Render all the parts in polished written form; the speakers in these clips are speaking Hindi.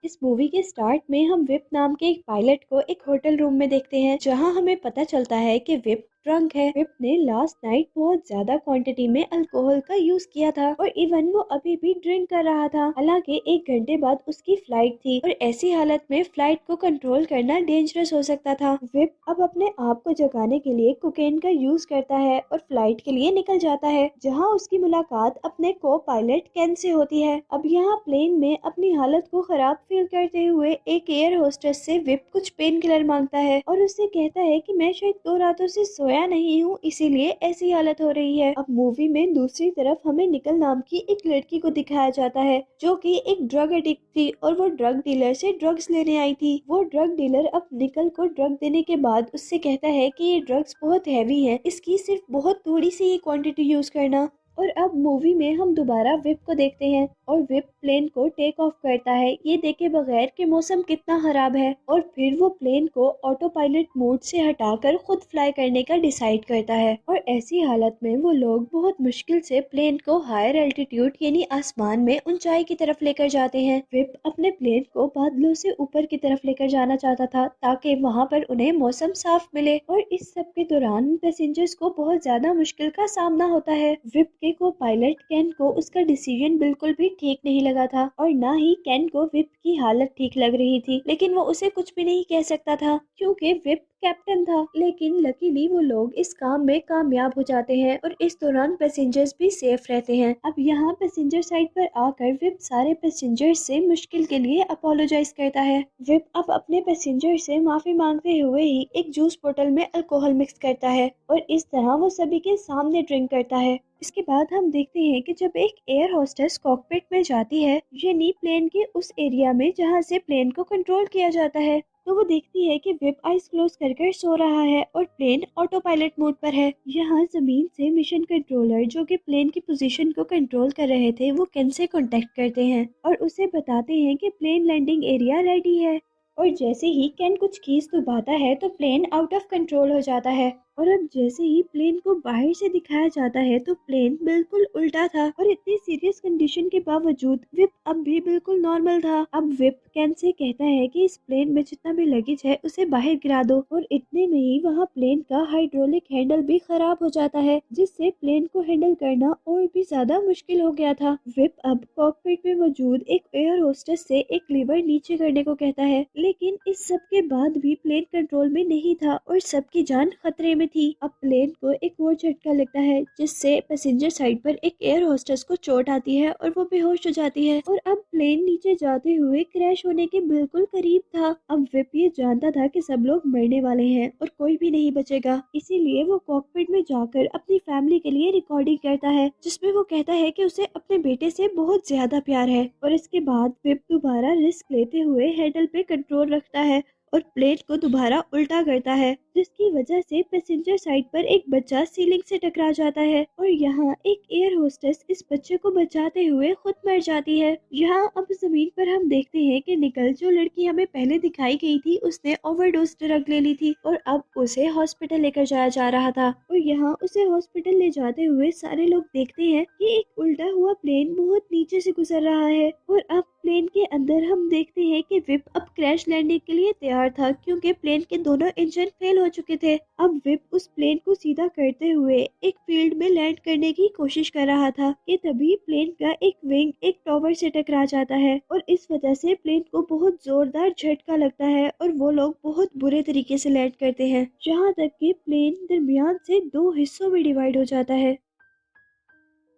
इस मूवी के स्टार्ट में हम विप नाम के एक पायलट को एक होटल रूम में देखते हैं, जहां हमें पता चलता है कि विप ड्रंक है। विप ने लास्ट नाइट बहुत ज्यादा क्वांटिटी में अल्कोहल का यूज किया था और इवन वो अभी भी ड्रिंक कर रहा था। हालांकि 1 घंटे बाद उसकी फ्लाइट थी और ऐसी हालत में फ्लाइट को कंट्रोल करना डेंजरस हो सकता था। विप अब अपने आप को जगाने के लिए कोकेन का यूज करता है और फ्लाइट के लिए निकल जाता है, जहाँ उसकी मुलाकात अपने को पायलट कैन से होती है। अब यहाँ प्लेन में अपनी हालत को खराब फील करते हुए एक एयर होस्टेस से विप कुछ पेन किलर मांगता है और उससे कहता है कि मैं शायद 2 रातों से सोया नहीं हूँ, इसीलिए ऐसी हालत हो रही है। अब मूवी में दूसरी तरफ हमें निकल नाम की एक लड़की को दिखाया जाता है, जो कि एक ड्रग एडिक्ट थी और वो ड्रग डीलर से ड्रग्स लेने आई थी। वो ड्रग डीलर अब निकल को ड्रग देने के बाद उससे कहता है कि ये ड्रग्स बहुत हैवी है, इसकी सिर्फ बहुत थोड़ी सी ही क्वांटिटी यूज करना। और अब मूवी में हम दोबारा विप को देखते हैं और विप प्लेन को टेक ऑफ करता है, ये देखे बगैर कि मौसम कितना खराब है, और फिर वो प्लेन को ऑटो पायलट मोड से हटाकर खुद फ्लाई करने का डिसाइड करता है। और ऐसी हालत में वो लोग बहुत मुश्किल से प्लेन को हायर एल्टीट्यूड यानी आसमान में ऊंचाई की तरफ लेकर जाते हैं। विप अपने प्लेन को बादलों से ऊपर की तरफ लेकर जाना चाहता था ताकि वहाँ पर उन्हें मौसम साफ मिले, और इस सब के दौरान पैसेंजर्स को बहुत ज्यादा मुश्किल का सामना होता है। विप के को पायलट कैन को उसका डिसीजन बिल्कुल भी ठीक नहीं लगा था और ना ही कैन को विप की हालत ठीक लग रही थी, लेकिन वो उसे कुछ भी नहीं कह सकता था क्योंकि विप कैप्टन था। लेकिन लकीली वो लोग इस काम में कामयाब हो जाते हैं और इस दौरान पैसेंजर्स भी सेफ रहते हैं। अब यहाँ पैसेंजर साइड पर आकर विप सारे पैसेंजर्स से मुश्किल के लिए अपोलोजाइज करता है। विप अब अपने पैसेंजर से माफी मांगते हुए ही एक जूस बोतल में अल्कोहल मिक्स करता है और इस तरह वो सभी के सामने ड्रिंक करता है। इसके बाद हम देखते हैं कि जब एक एयर होस्टेस कॉकपिट में जाती है, यानी प्लेन के उस एरिया में जहां से प्लेन को कंट्रोल किया जाता है, तो वो देखती है कि विप आइज क्लोज कर सो रहा है और प्लेन ऑटो पायलट मोड पर है। यहाँ जमीन से मिशन कंट्रोलर जो कि प्लेन की पोजीशन को कंट्रोल कर रहे थे, वो कैन से कांटेक्ट करते हैं और उसे बताते हैं कि प्लेन लैंडिंग एरिया रेडी है। और जैसे ही कैन कुछ कीज दबाता है तो प्लेन आउट ऑफ कंट्रोल हो जाता है, और अब जैसे ही प्लेन को बाहर से दिखाया जाता है तो प्लेन बिल्कुल उल्टा था और इतनी सीरियस कंडीशन के बावजूद विप अब भी बिल्कुल नॉर्मल था। अब विप कैन से कहता है कि इस प्लेन में जितना भी लगेज है उसे बाहर गिरा दो, और इतने में ही वहाँ प्लेन का हाइड्रोलिक हैंडल भी खराब हो जाता है, जिससे प्लेन को हैंडल करना और भी ज्यादा मुश्किल हो गया था। विप अब कॉकपिट में मौजूद एक एयर होस्टेस से एक लीवर नीचे करने को कहता है, लेकिन इस सब के बाद भी प्लेन कंट्रोल में नहीं था और सबकी जान खतरे में थी। अब प्लेन को एक और झटका लगता है, जिससे पैसेंजर साइड पर एक एयर होस्टेस को चोट आती है और वो बेहोश हो जाती है, और अब प्लेन नीचे जाते हुए क्रैश होने के बिल्कुल करीब था। अब विप ये जानता था कि सब लोग मरने वाले हैं और कोई भी नहीं बचेगा, इसीलिए वो कॉकपिट में जाकर अपनी फैमिली के लिए रिकॉर्डिंग करता है, जिसमें वो कहता है कि उसे अपने बेटे से बहुत ज्यादा प्यार है। और इसके बाद विप दोबारा रिस्क लेते हुए हैंडल पे कंट्रोल रखता है और प्लेन को दोबारा उल्टा करता है, जिसकी वजह से पैसेंजर साइड पर एक बच्चा सीलिंग से टकरा जाता है और यहाँ एक एयर होस्टेस इस बच्चे को बचाते हुए खुद मर जाती है। यहाँ अब जमीन पर हम देखते हैं कि निकल, जो लड़की हमें पहले दिखाई गई थी, उसने ओवरडोज ड्रग ले ली थी और अब उसे हॉस्पिटल लेकर जाया जा रहा था। और यहाँ उसे हॉस्पिटल ले जाते हुए सारे लोग देखते हैं कि एक उल्टा हुआ प्लेन बहुत नीचे से गुजर रहा है, और अब प्लेन के अंदर हम देखते हैं कि विप अब क्रैश लैंडिंग के लिए तैयार था, क्योंकि प्लेन के दोनों इंजन फेल हो चुके थे। अब विप उस प्लेन को सीधा करते हुए एक फील्ड में लैंड करने की कोशिश कर रहा था कि तभी प्लेन का एक विंग एक टॉवर से टकरा जाता है और इस वजह से प्लेन को बहुत जोरदार झटका लगता है और वो लोग बहुत बुरे तरीके से लैंड करते हैं, जहाँ तक कि प्लेन दरमियान से 2 हिस्सों में डिवाइड हो जाता है।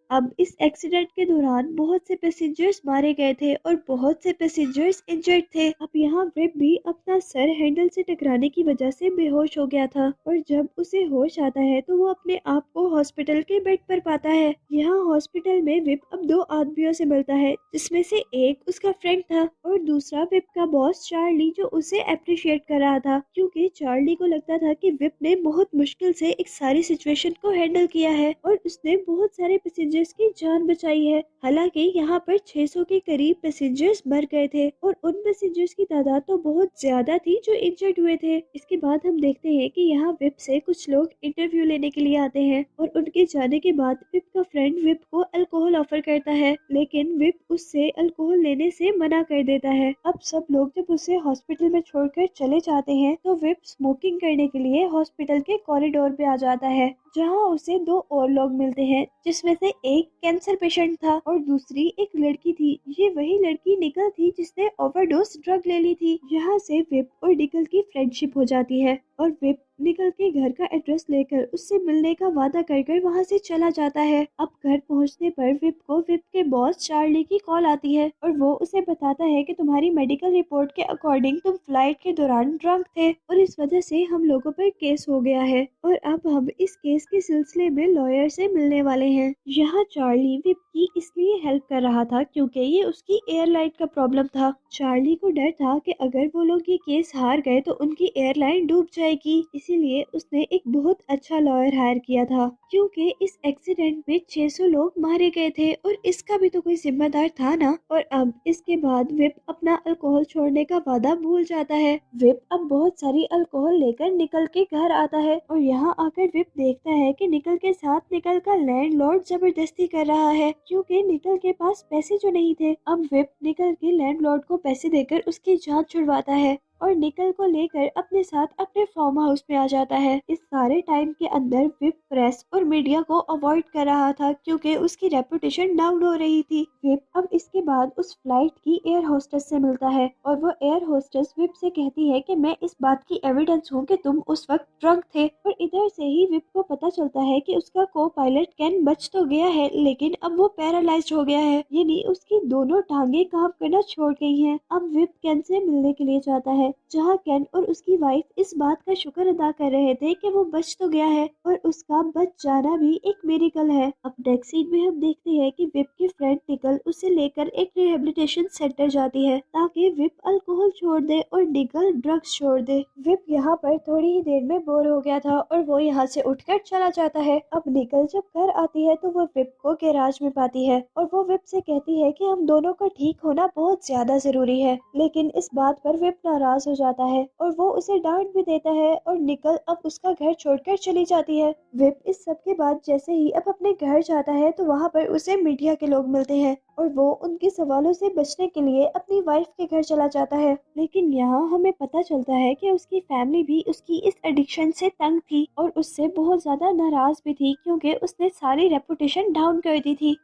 अब इस एक्सीडेंट के दौरान बहुत से पैसेंजर्स मारे गए थे और बहुत से पैसेंजर्स इंजर्ड थे। अब यहाँ विप भी अपना सर हैंडल से टकराने की वजह से बेहोश हो गया था, और जब उसे होश आता है तो वो अपने आप को हॉस्पिटल के बेड पर पाता है। यहाँ हॉस्पिटल में विप अब 2 आदमियों से मिलता है, जिसमें से एक उसका फ्रेंड था और दूसरा विप का बॉस चार्ली, जो उसे अप्रिशिएट कर रहा था, क्योंकि चार्ली को लगता था कि विप ने बहुत मुश्किल से एक सारी सिचुएशन को हैंडल किया है और उसने बहुत सारे पैसेंजर्स पैसेंजर्स की जान बचाई है। हालांकि यहाँ पर 600 के करीब पैसेंजर्स मर गए थे और उन पैसेंजर्स की तादाद तो बहुत ज्यादा थी जो इंजर्ड हुए थे। इसके बाद हम देखते हैं कि यहाँ विप से कुछ लोग इंटरव्यू लेने के लिए आते हैं और उनके जाने के बाद विप का फ्रेंड विप को अल्कोहल ऑफर करता है, लेकिन विप उससे अल्कोहल लेने से मना कर देता है। अब सब लोग जब उसे हॉस्पिटल में छोड़कर चले जाते हैं तो विप स्मोकिंग करने के लिए हॉस्पिटल के कॉरिडोर पे आ जाता है, जहाँ उसे दो और लोग मिलते हैं, जिसमें से एक कैंसर पेशेंट था और दूसरी एक लड़की थी। ये वही लड़की निकल थी जिसने ओवरडोज ड्रग ले ली थी। यहाँ से विप और निकल की फ्रेंडशिप हो जाती है और विप निकल के घर का एड्रेस लेकर उससे मिलने का वादा कर वहाँ से चला जाता है। अब घर पहुँचने पर विप को विप के बॉस चार्ली की कॉल आती है और वो उसे बताता है कि तुम्हारी मेडिकल रिपोर्ट के अकॉर्डिंग तुम फ्लाइट के दौरान ड्रंक थे और इस वजह से हम लोगों पर केस हो गया है और अब हम इस केस के सिलसिले में लॉयर से मिलने वाले हैं। यहाँ चार्ली विप की इसलिए हेल्प कर रहा था क्योंकि ये उसकी एयरलाइन का प्रॉब्लम था। चार्ली को डर था कि अगर वो लोग ये केस हार गए तो उनकी एयरलाइन डूब जाएगी, इसीलिए उसने एक बहुत अच्छा लॉयर हायर किया था क्योंकि इस एक्सीडेंट में 600 लोग मारे गए थे और इसका भी तो कोई जिम्मेदार था ना। और अब इसके बाद विप अपना अल्कोहल छोड़ने का वादा भूल जाता है। विप अब बहुत सारी अल्कोहल लेकर निकल के घर आता है और यहाँ आकर विप देखता है कि निकल के साथ निकल का लैंडलॉर्ड जबरदस्ती कर रहा है क्योंकि निकल के पास पैसे जो नहीं थे। अब विप निकल के लैंडलॉर्ड को पैसे देकर उसकी जान छुड़वाता है और निकल को लेकर अपने साथ अपने फार्म हाउस में आ जाता है। इस सारे टाइम के अंदर विप प्रेस और मीडिया को अवॉइड कर रहा था क्योंकि उसकी रेपुटेशन डाउन हो रही थी। विप अब इसके बाद उस फ्लाइट की एयर होस्टेस से मिलता है और वो एयर होस्टेस विप से कहती है कि मैं इस बात की एविडेंस हूँ कि तुम उस वक्त ड्रंक थे। और इधर से ही विप को पता चलता है कि उसका को पायलट कैन बच तो गया है लेकिन अब वो पैरालाइज्ड हो गया है, यानी उसकी दोनों टांगे काम करना छोड़ गई हैं। अब विप कैन से मिलने के लिए जाता है जहाँ कैन और उसकी वाइफ इस बात का शुक्र अदा कर रहे थे कि वो बच तो गया है और उसका बच जाना भी एक मिरेकल है। अब नेक्स्ट सीन में हम देखते हैं कि विप की फ्रेंड निकल उसे लेकर एक रिहेबिलिटेशन सेंटर जाती है ताकि विप अल्कोहल छोड़ दे और निकल ड्रग्स छोड़ दे। विप यहाँ पर थोड़ी ही देर में बोर हो गया था और वो यहाँ से उठकर चला जाता है। अब निकल जब घर आती है तो वो विप को गैराज में पाती है और वो विप से कहती है कि हम दोनों का ठीक होना बहुत ज्यादा जरूरी है, लेकिन इस बात पर विप नाराज हो जाता है और वो उसे डांट भी देता है और निकल अब उसका घर छोड़कर चली जाती है। विप इस सब के बाद जैसे ही अब अपने घर जाता है तो वहाँ पर उसे मीडिया के लोग मिलते हैं और वो उनके सवालों से बचने के लिए अपनी वाइफ के घर चला जाता है। लेकिन यहाँ हमें पता चलता है कि उसकी फैमिली भी उसकी इस एडिक्शन से तंग थी और उससे बहुत ज्यादा नाराज भी थी क्योंकि उसने सारी रेपुटेशन डाउन कर दी थी।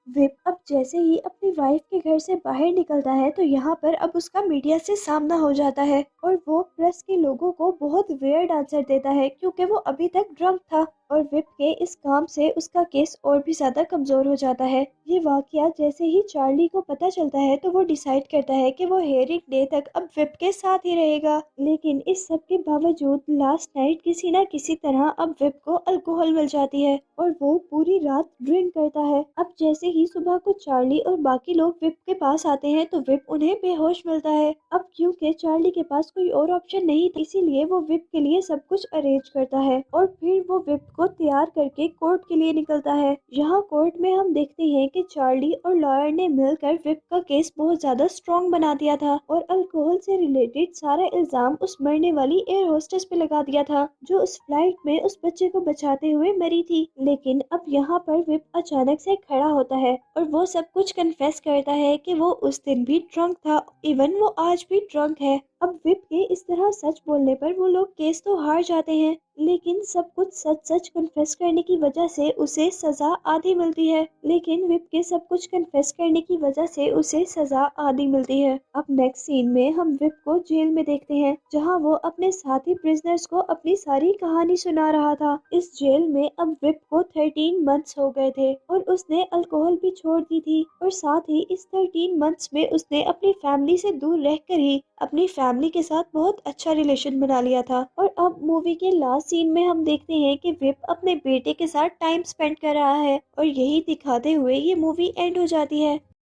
विप अब जैसे ही अपनी वाइफ के घर से बाहर निकलता है तो यहाँ पर अब उसका मीडिया से सामना हो जाता है और वो प्रेस के लोगों को बहुत वियर्ड आंसर देता है क्योंकि वो अभी तक ड्रंक था और विप के इस काम से उसका केस और भी ज्यादा कमजोर हो जाता है। ये वाकया जैसे ही चार्ली को पता चलता है तो वो डिसाइड करता है कि वो हेयरिंग डे तक अब विप के साथ ही रहेगा। लेकिन इस सब के बावजूद लास्ट नाइट किसी न किसी तरह अब विप को अल्कोहल मिल जाती है और वो पूरी रात ड्रिंक करता है। अब जैसे ही सुबह को चार्ली और बाकी लोग विप के पास आते हैं तो विप उन्हें बेहोश मिलता है। अब क्योंकि चार्ली के पास कोई और ऑप्शन नहीं था इसीलिए वो विप के लिए सब कुछ अरेंज करता है और फिर वो विप को तैयार करके कोर्ट के लिए निकलता है। यहाँ कोर्ट में हम देखते हैं कि चार्ली और लॉयर ने मिलकर विप का केस बहुत ज्यादा स्ट्रॉन्ग बना दिया था और अल्कोहल से रिलेटेड सारा इल्जाम उस मरने वाली एयर होस्टेस पे लगा दिया था जो उस फ्लाइट में उस बच्चे को बचाते हुए मरी थी। लेकिन अब यहाँ पर विप अचानक से खड़ा होता है और वो सब कुछ कन्फेस करता है कि वो उस दिन भी ड्रंक था, इवन वो आज भी ड्रंक है। अब विप के इस तरह सच बोलने पर वो लोग केस तो हार जाते हैं लेकिन सब कुछ सच सच कन्फेस करने की वजह से उसे सजा आधी मिलती है। लेकिन विप के सब कुछ कन्फेस करने की वजह से उसे सजा आधी मिलती है। अब नेक्स्ट सीन में हम विप को जेल में देखते हैं जहां वो अपने साथी प्रिजनर्स को अपनी सारी कहानी सुना रहा था। इस जेल में अब विप को 13 मंथ्स हो गए थे और उसने अल्कोहल भी छोड़ दी थी और साथ ही इस 13 मंथ्स में उसने अपनी फैमिली से दूर रहकर ही अपनी फैमिली के साथ बहुत अच्छा रिलेशन बना लिया था। और अब मूवी के लास्ट सीन में हम देखते हैं कि विप अपने बेटे के साथ टाइम स्पेंड कर रहा है और यही दिखाते हुए ये मूवी एंड हो जाती है।